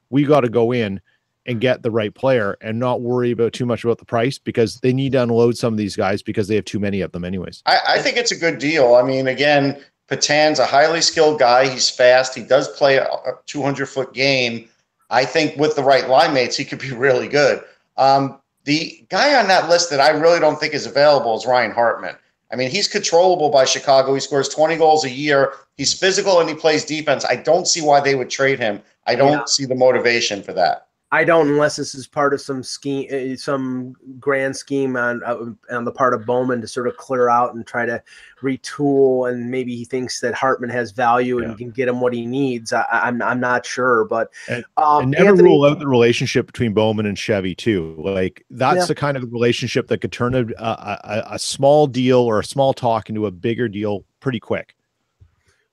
we got to go in and get the right player and not worry about too much about the price, because they need to unload some of these guys because they have too many of them anyways. I think it's a good deal. I mean, again, Petan's a highly skilled guy. He's fast. He does play a 200-foot game. I think with the right line mates, he could be really good. The guy on that list that I really don't think is available is Ryan Hartman. I mean, he's controllable by Chicago. He scores 20 goals a year. He's physical and he plays defense. I don't see why they would trade him. I don't see the motivation for that. I don't, unless this is part of some scheme, some grand scheme on the part of Bowman to sort of clear out and try to retool. And maybe he thinks that Hartman has value and can get him what he needs. I'm not sure, but and never rule out the relationship between Bowman and Chevy too. Like that's the kind of relationship that could turn a small deal or a small talk into a bigger deal pretty quick.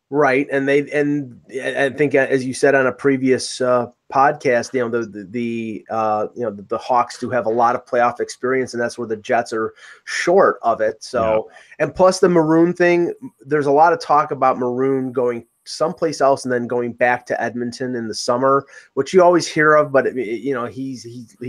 Right, and I think, as you said on a previous podcast, the Hawks do have a lot of playoff experience, and that's where the Jets are short of it. So, and plus the Maroon thing, there's a lot of talk about Maroon going someplace else and then going back to Edmonton in the summer, which you always hear of, but he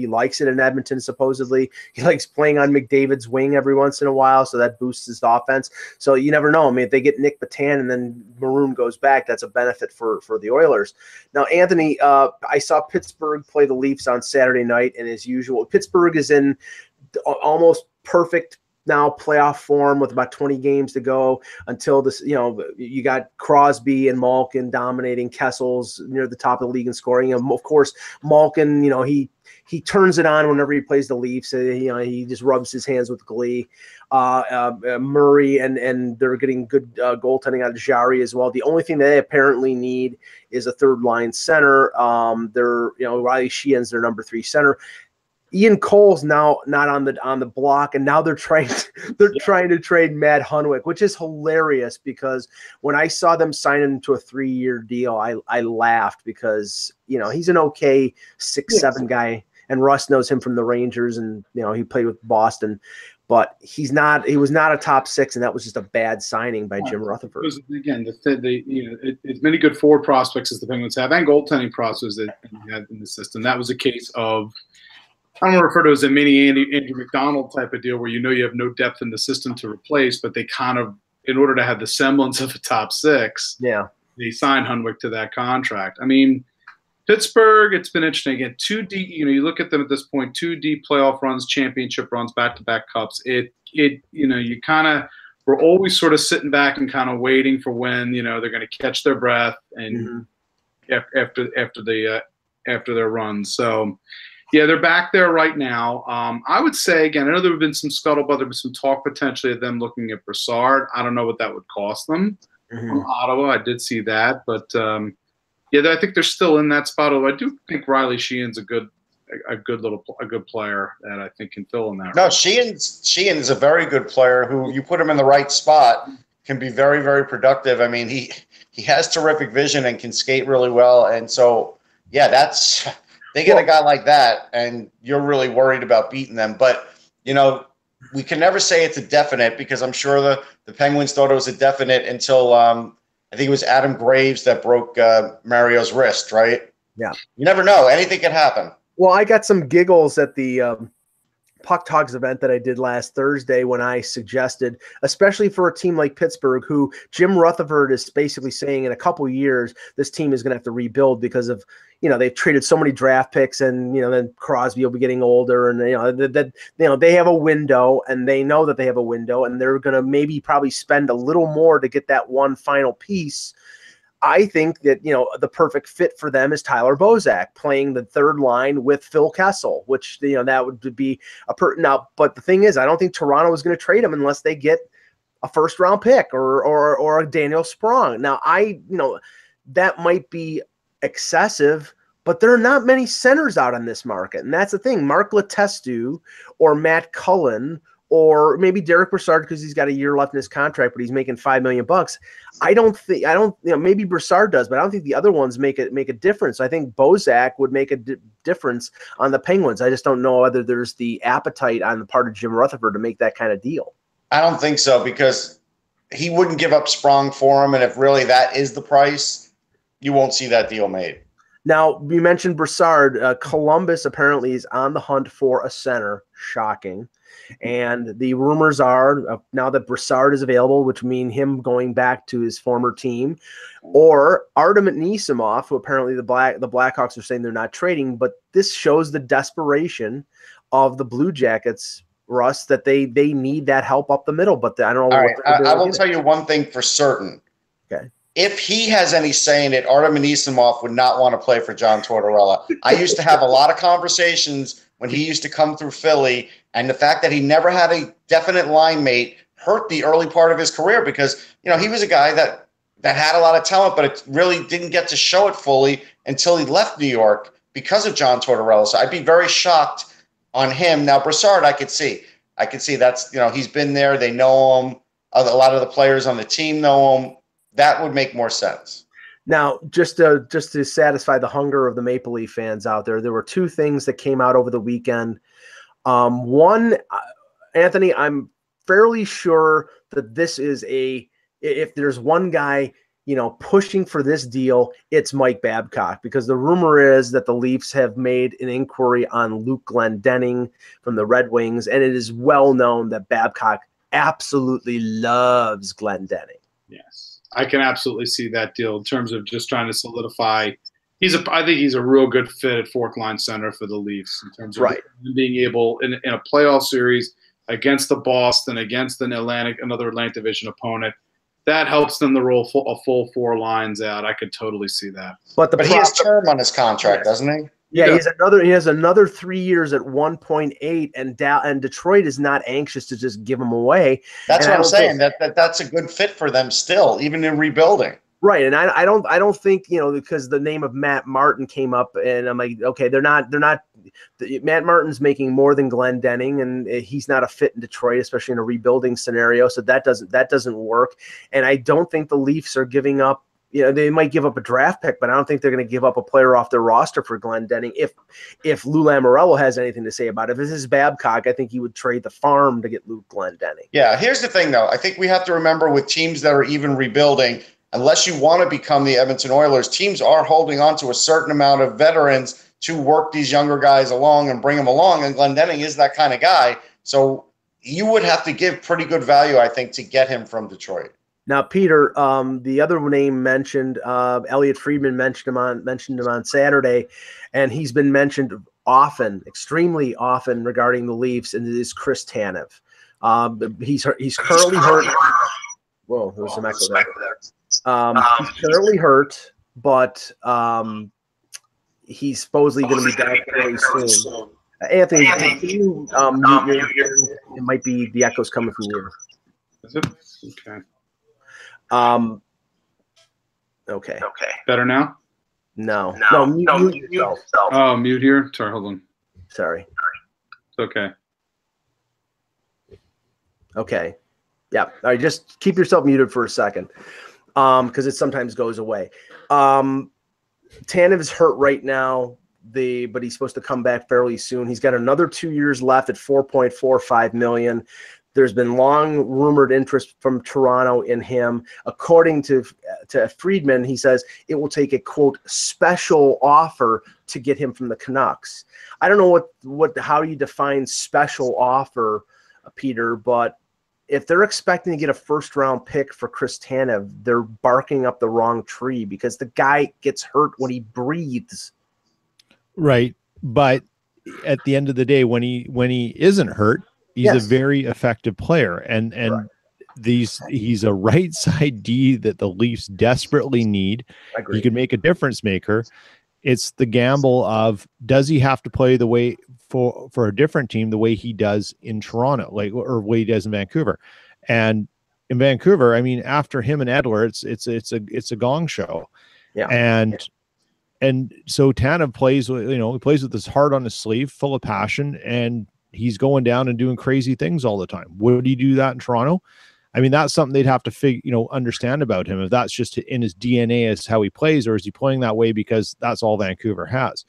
likes it in Edmonton. Supposedly he likes playing on McDavid's wing every once in a while, so that boosts his offense. So you never know. I mean, if they get Nick Patan and then Maroon goes back, that's a benefit for the Oilers. Now, Anthony, I saw Pittsburgh play the Leafs on Saturday night, and as usual, Pittsburgh is in almost perfect now playoff form with about 20 games to go until this, you got Crosby and Malkin dominating. Kessel's near the top of the league in scoring. And of course, Malkin, he turns it on whenever he plays the Leafs. He just rubs his hands with glee. Murray and they're getting good goaltending out of Jarry as well. The only thing they apparently need is a third line center. Riley Sheehan's their number 3 center. Ian Cole's now not on the block, and now they're trying to trade Matt Hunwick, which is hilarious because when I saw them sign him to a 3-year deal, I laughed because he's an okay 6'7" guy, and Russ knows him from the Rangers, and he played with Boston, but he was not a top 6, and that was just a bad signing by Jim Rutherford. Again, as many good forward prospects as the Penguins have, and goaltending prospects that they had in the system, that was a case of, I don't want to refer to it as a mini Andrew McDonald type of deal where you have no depth in the system to replace, but they kind of, in order to have the semblance of a top 6, they signed Hunwick to that contract. I mean, Pittsburgh, it's been interesting. Again, 2 deep, you look at them at this point, 2 deep playoff runs, championship runs, back-to-back cups. You kind of, we're always sort of sitting back and kind of waiting for when, they're going to catch their breath and after their runs. So, yeah, they're back there right now. I would say, again, I know there have been some scuttlebutt. There was some talk potentially of them looking at Brassard. I don't know what that would cost them from Ottawa. I did see that. But, I think they're still in that spot. Although I do think Riley Sheehan's a good player that I think can fill in that. No, Sheehan's a very good player who you put him in the right spot can be very, very productive. I mean, he has terrific vision and can skate really well. And so, that's – they get a guy like that, and you're really worried about beating them. But, we can never say it's a definite because I'm sure the Penguins thought it was a definite until I think it was Adam Graves that broke Mario's wrist, right? Yeah. You never know. Anything can happen. Well, I got some giggles at the Puck Talks event that I did last Thursday when I suggested, especially for a team like Pittsburgh, who Jim Rutherford is basically saying in a couple of years, this team is going to have to rebuild because of, they've traded so many draft picks and, then Crosby will be getting older and, they have a window and they know that they have a window and they're going to probably spend a little more to get that one final piece. I think that, the perfect fit for them is Tyler Bozak playing the third line with Phil Kessel, which, that would be now. But the thing is, I don't think Toronto is going to trade him unless they get a first-round pick or a Daniel Sprong. Now, that might be excessive, but there are not many centers out on this market. And that's the thing. Mark Letestu or Matt Cullen or maybe Derek Brassard because he's got a year left in his contract, but he's making $5 million. Maybe Brassard does, but I don't think the other ones make a difference. I think Bozak would make a difference on the Penguins. I just don't know whether there's the appetite on the part of Jim Rutherford to make that kind of deal. I don't think so because he wouldn't give up Sprong for him, and if really that is the price, you won't see that deal made. Now, you mentioned Brassard. Columbus apparently is on the hunt for a center. Shocking. And the rumors are now that Brassard is available, which mean him going back to his former team, or Artem Anisimov, who apparently the Blackhawks are saying they're not trading. But this shows the desperation of the Blue Jackets, Russ, that they need that help up the middle. But I don't know. All right, I will tell you one thing for certain. Okay. If he has any say in it, Artem Anisimov would not want to play for John Tortorella. I used to have a lot of conversations when he used to come through Philly, and the fact that he never had a definite line mate hurt the early part of his career because, he was a guy that had a lot of talent, but it really didn't get to show it fully until he left New York because of John Tortorella. So I'd be very shocked on him. Now, Brassard, I could see that's, he's been there. They know him. A lot of the players on the team know him. that would make more sense. Now, just to satisfy the hunger of the Maple Leaf fans out there, there were two things that came out over the weekend. One, Anthony, I'm fairly sure that this is if there's one guy, pushing for this deal, it's Mike Babcock, because the rumor is that the Leafs have made an inquiry on Luke Glendening from the Red Wings, and it is well known that Babcock absolutely loves Glendening. Yes. I can absolutely see that deal in terms of just trying to solidify. I think he's a real good fit at fourth line center for the Leafs in terms of being able in a playoff series against the Boston, against another Atlantic Division opponent. That helps them to roll a full 4 lines out. I could totally see that. But he has term on his contract, doesn't he? Yeah, he has another 3 years at 1.8, and Detroit is not anxious to just give him away. That's what I'm saying. That's a good fit for them still, even in rebuilding. Right, and I don't think, because the name of Matt Martin came up, and I'm like, okay, they're not. Matt Martin's making more than Glendening, and he's not a fit in Detroit, especially in a rebuilding scenario. So that doesn't work. And I don't think the Leafs are giving up. They might give up a draft pick, but I don't think they're going to give up a player off their roster for Glendening. If Lou Lamoriello has anything to say about it, if this is Babcock, I think he would trade the farm to get Luke Glendening. Yeah, here's the thing, though. I think we have to remember with teams that are even rebuilding, unless you want to become the Edmonton Oilers, teams are holding on to a certain amount of veterans to work these younger guys along and bring them along, and Glendening is that kind of guy. So you would have to give pretty good value, I think, to get him from Detroit. Now, Peter, the other name mentioned, Elliot Friedman mentioned him on Saturday, and he's been mentioned often, extremely often, regarding the Leafs, and it is Chris Tanev. He's currently hurt. Whoa, there was some echo there. He's currently hurt, but he's supposedly going to be back very soon. Anthony, can you mute your? It might be the echoes coming from you. Is it? Okay. Okay. Better now? No. Mute yourself. Oh, mute here? Sorry, hold on. Sorry. It's okay. Okay. Yeah. All right. Just keep yourself muted for a second, because it sometimes goes away. Tanev is hurt right now, but he's supposed to come back fairly soon. He's got another 2 years left at $4.45 million. There's been long rumored interest from Toronto in him. According to Friedman, he says it will take a, quote, special offer to get him from the Canucks. I don't know how you define special offer, Peter, but if they're expecting to get a first-round pick for Chris Tanev, they're barking up the wrong tree, because the guy gets hurt when he breathes. Right, but at the end of the day, when he isn't hurt, he's a very effective player, and right. He's a right side D that the Leafs desperately need. He can make a difference maker. It's the gamble of, does he have to play the way for a different team the way he does in Toronto, or way he does in Vancouver? And in Vancouver, I mean, after him and Edler, it's a gong show. Yeah. And so Tanev plays, he plays with his heart on his sleeve, full of passion, and he's going down and doing crazy things all the time. Would he do that in Toronto? I mean, that's something they'd have to understand about him, if that's just in his DNA as how he plays, or is he playing that way because that's all Vancouver has?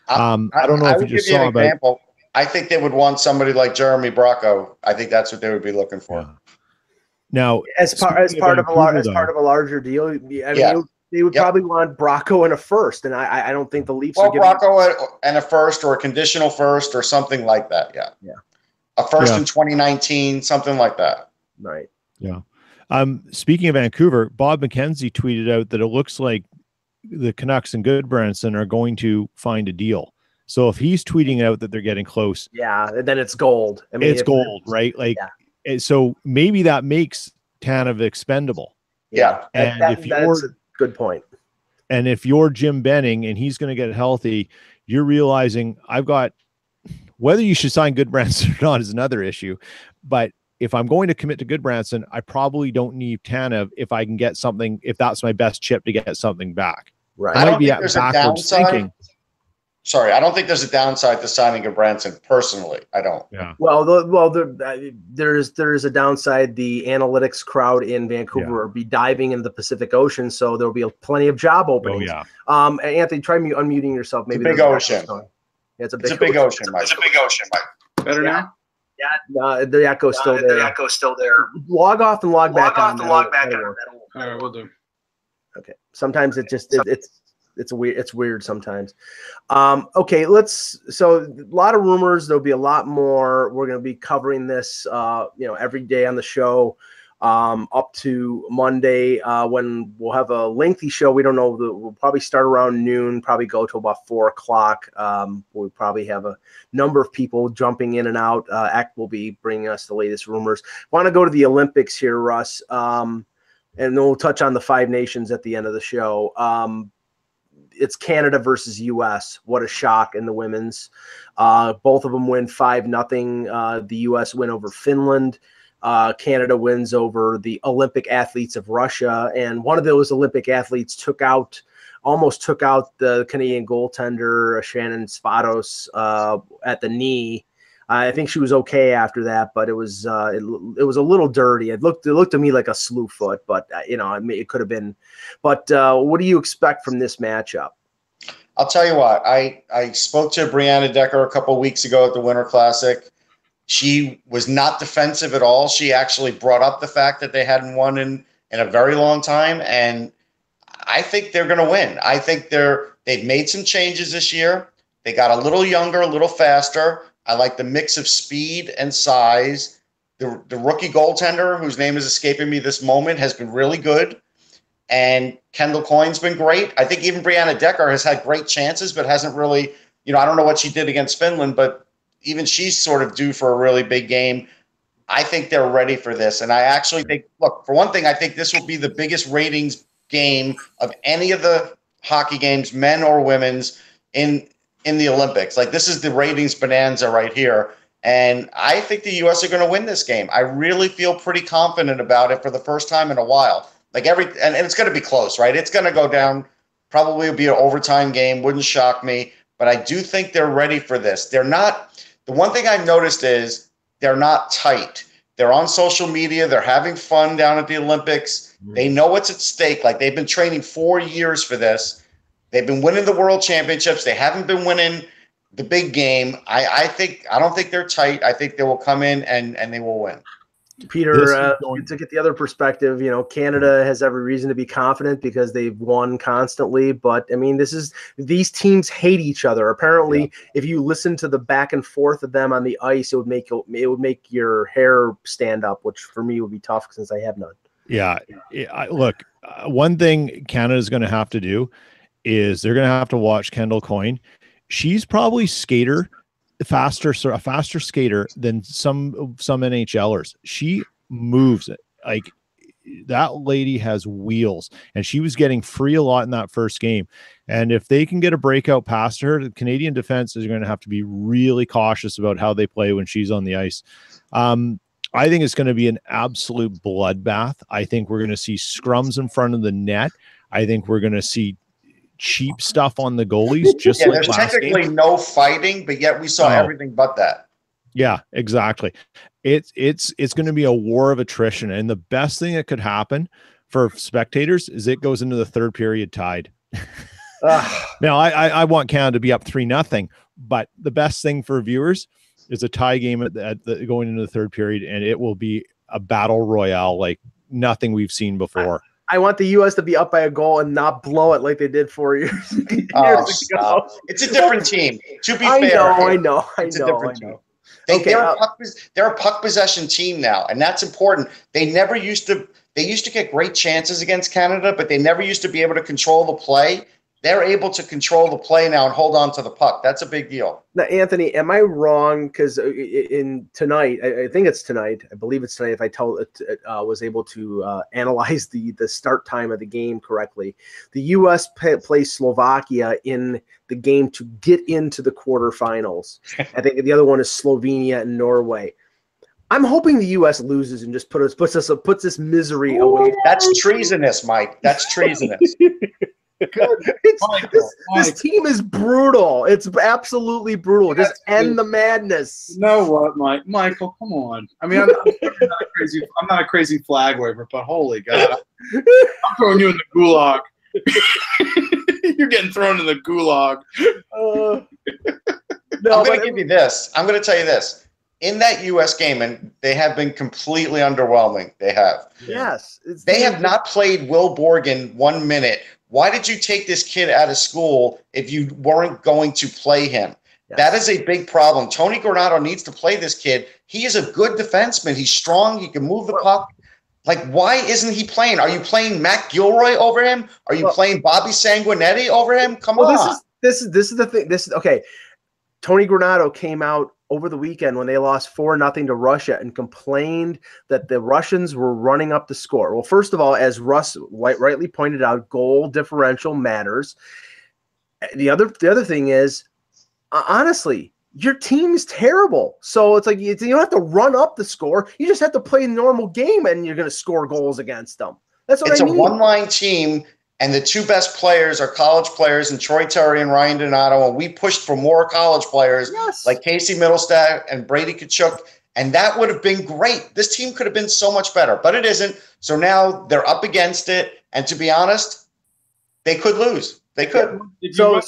I don't know if you just saw about. Example. I think they would want somebody like Jeremy Bracco. I think that's what they would be looking for. Yeah. Now, as part of a larger deal, I mean, they would probably want Bracco and a first, and I don't think the Leafs are giving Bracco and a first, or a conditional first, or something like that. Yeah. A first in 2019, something like that. Right. Yeah. Speaking of Vancouver, Bob McKenzie tweeted out that it looks like the Canucks and Goodbranson are going to find a deal. So if he's tweeting out that they're getting close, then it's gold. I mean, it's gold, right? So maybe that makes Tanev expendable. Yeah. And that's a good point. And if you're Jim Benning and he's going to get healthy, you're realizing whether you should sign Goodbranson or not is another issue. But if I'm going to commit to Goodbranson, I probably don't need Tanev if I can get something, if that's my best chip to get something back. Right. It might be backwards thinking. Sorry, I don't think there's a downside to signing a Branson. Personally, I don't. Yeah. Well, there's a downside. The analytics crowd in Vancouver will be diving into the Pacific Ocean, so there'll be plenty of job openings. Oh, yeah. Anthony, try unmuting yourself. Maybe it's a big ocean. Yeah, it's a big ocean, Mike. It's a big ocean, Mike. Better now? Yeah, the echo's still there. The echo's still there. Log off and log back on. All right, we'll do. Okay. Sometimes it's weird sometimes. Okay, so a lot of rumors. There'll be a lot more. We're going to be covering this, every day on the show, up to Monday, when we'll have a lengthy show. We don't know. We'll probably start around noon, probably go to about 4:00. We'll probably have a number of people jumping in and out. Act will be bringing us the latest rumors. Want to go to the Olympics here, Russ. And then we'll touch on the Five Nations at the end of the show. It's Canada versus U.S. What a shock in the women's. Both of them win 5-0. The U.S. win over Finland. Canada wins over the Olympic athletes of Russia. And one of those Olympic athletes almost took out the Canadian goaltender, Shannon Svatos, at the knee. I think she was okay after that, but it was a little dirty. It looked to me like a slew foot, but it could have been. But what do you expect from this matchup? I'll tell you what. I spoke to Brianna Decker a couple of weeks ago at the Winter Classic. She was not defensive at all. She actually brought up the fact that they hadn't won in a very long time, and I think they're going to win. I think they've made some changes this year. They got a little younger, a little faster. I like the mix of speed and size. The rookie goaltender, whose name is escaping me this moment, has been really good. And Kendall Coyne's been great. I think even Brianna Decker has had great chances, but hasn't really, I don't know what she did against Finland, but even she's sort of due for a really big game. I think they're ready for this. And I actually think, look, for one thing, I think this will be the biggest ratings game of any of the hockey games, men or women's, in the Olympics. Like, this is the ratings bonanza right here. And I think the U.S. are going to win this game. I really feel pretty confident about it for the first time in a while. And it's going to be close, right? It's going to go down. Probably will be an overtime game. Wouldn't shock me. But I do think they're ready for this. They're not. The one thing I've noticed is they're not tight. They're on social media. They're having fun down at the Olympics. They know what's at stake. Like, they've been training 4 years for this. They've been winning the world championships. They haven't been winning the big game. I don't think they're tight. I think they will come in and they will win. Peter, to get the other perspective, Canada has every reason to be confident because they've won constantly. But I mean, these teams hate each other. Apparently, if you listen to the back and forth of them on the ice, it would make your hair stand up, which for me would be tough since I have none. Yeah, look, one thing Canada is going to have to do is they're going to have to watch Kendall Coyne. She's probably a faster skater than some NHLers. She moves it like that lady has wheels, and she was getting free a lot in that first game. And if they can get a breakout past her, the Canadian defense is going to have to be really cautious about how they play when she's on the ice. I think it's going to be an absolute bloodbath. I think we're going to see scrums in front of the net. I think we're going to see cheap stuff on the goalies. Just like there's technically no fighting, but yet we saw everything but that. Yeah, exactly. It's going to be a war of attrition, and the best thing that could happen for spectators is it goes into the third period tied. Now, I want Canada to be up 3-0, but the best thing for viewers is a tie game going into the third period, and it will be a battle royale like nothing we've seen before. I want the U.S. to be up by a goal and not blow it like they did 4 years ago. It's a different team. To be fair, I know. They're a puck possession team now, and that's important. They used to get great chances against Canada, but they never used to be able to control the play. They're able to control the play now and hold on to the puck. That's a big deal. Now, Anthony, am I wrong? Because in tonight, I think it's tonight. I believe it's tonight. If I was able to analyze the start time of the game correctly, the U.S. plays Slovakia in the game to get into the quarterfinals. I think the other one is Slovenia and Norway. I'm hoping the U.S. loses and just puts this misery away. That's treasonous, Mike. That's treasonous. good. This team is brutal. It's absolutely brutal. Just end the madness. You know what, Michael? Come on. I mean, I'm not a crazy flag waver, but holy God, I'm throwing you in the gulag. You're getting thrown in the gulag. No, I'm going to give you this. I'm going to tell you this. In that U.S. game, and they have been completely underwhelming. They have. Yes. They have not played Will Borgen 1 minute. Why did you take this kid out of school if you weren't going to play him? Yes. That is a big problem. Tony Granato needs to play this kid. He is a good defenseman. He's strong. He can move the puck. Like, why isn't he playing? Are you playing Matt Gilroy over him? Are you playing Bobby Sanguinetti over him? Come on. This is the thing. Okay. Tony Granato came out over the weekend when they lost 4-0 to Russia and complained that the Russians were running up the score. Well, first of all, as Russ rightly pointed out, goal differential matters. The other thing is, honestly, your team's terrible. So it's like you don't have to run up the score. You just have to play a normal game, and you're going to score goals against them. That's what I mean. It's a one-line team. And the two best players are college players, and Troy Terry and Ryan Donato. And we pushed for more college players like Casey Middlestat and Brady Tkachuk. And that would have been great. This team could have been so much better, but it isn't. So now they're up against it. And to be honest, they could lose. They could. So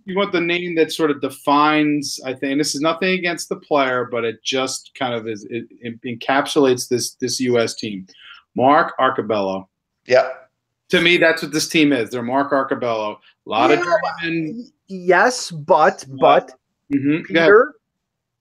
you want the name that sort of defines, I think, and this is nothing against the player, but it just kind of it encapsulates this U.S. team. Mark Arcobello. Yep. To me, that's what this team is. They're Mark Arcobello. A lot of journeymen. Yes, but Peter,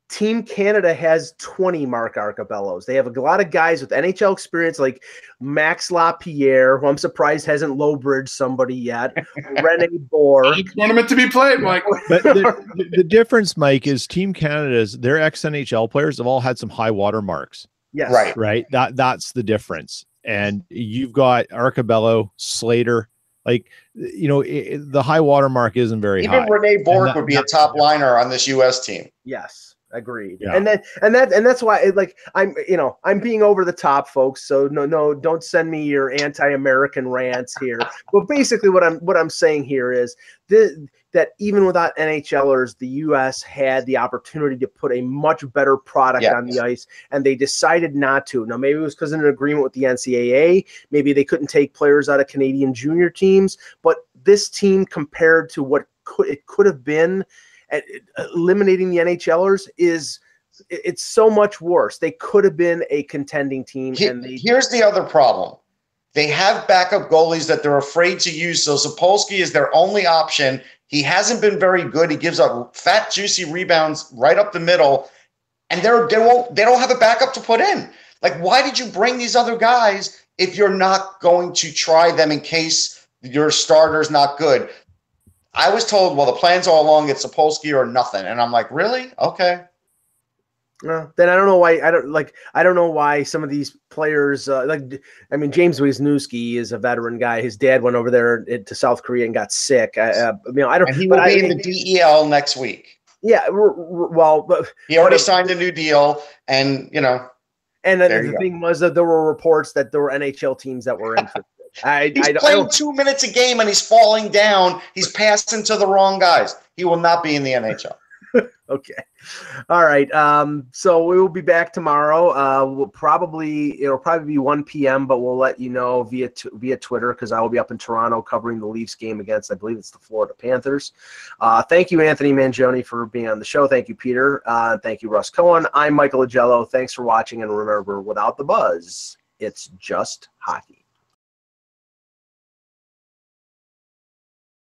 Team Canada has 20 Mark Arcobellos. They have a lot of guys with NHL experience like Max Lapierre, who I'm surprised hasn't low-bridged somebody yet, Rene Boer. Tournament to be played, Mike. But the difference, Mike, is Team Canada's, their ex-NHL players have all had some high water marks. Yes. Right. That's the difference. And you've got Arcobello, Slater, like, the high water mark isn't very high. Even Rene Bourque would be a top liner on this U.S. team. Yes, agreed. Yeah. And that's why, I'm being over the top, folks. So no, don't send me your anti-American rants here. But basically, what I'm saying here is that even without NHLers, the U.S. had the opportunity to put a much better product on the ice, and they decided not to. Now, maybe it was because of an agreement with the NCAA. Maybe they couldn't take players out of Canadian junior teams. But this team, compared to what it could have been, eliminating the NHLers it's so much worse. They could have been a contending team. Here's the other problem. They have backup goalies that they're afraid to use. So Sapolsky is their only option. He hasn't been very good. He gives up fat, juicy rebounds right up the middle, and they don't have a backup to put in. Like, why did you bring these other guys if you're not going to try them in case your starter's not good? I was told, well, the plan's all along it's Sapolsky or nothing, and I'm like, really? Okay. Then I don't know why. I don't know why some of these players James Wisniewski is a veteran guy. His dad went over there to South Korea and got sick. I don't. And he will be in the DEL next week. Yeah. But he already signed a new deal, and And the thing was that there were reports that there were NHL teams that were interested. He's playing 2 minutes a game and he's falling down. He's passing to the wrong guys. He will not be in the NHL. Okay. All right. So we will be back tomorrow. It'll probably be 1 p.m., but we'll let you know via Twitter, because I will be up in Toronto covering the Leafs game against, I believe it's the Florida Panthers. Thank you, Anthony Mangione, for being on the show. Thank you, Peter. Thank you, Russ Cohen. I'm Michael Agello. Thanks for watching, and remember, without the buzz, it's just hockey.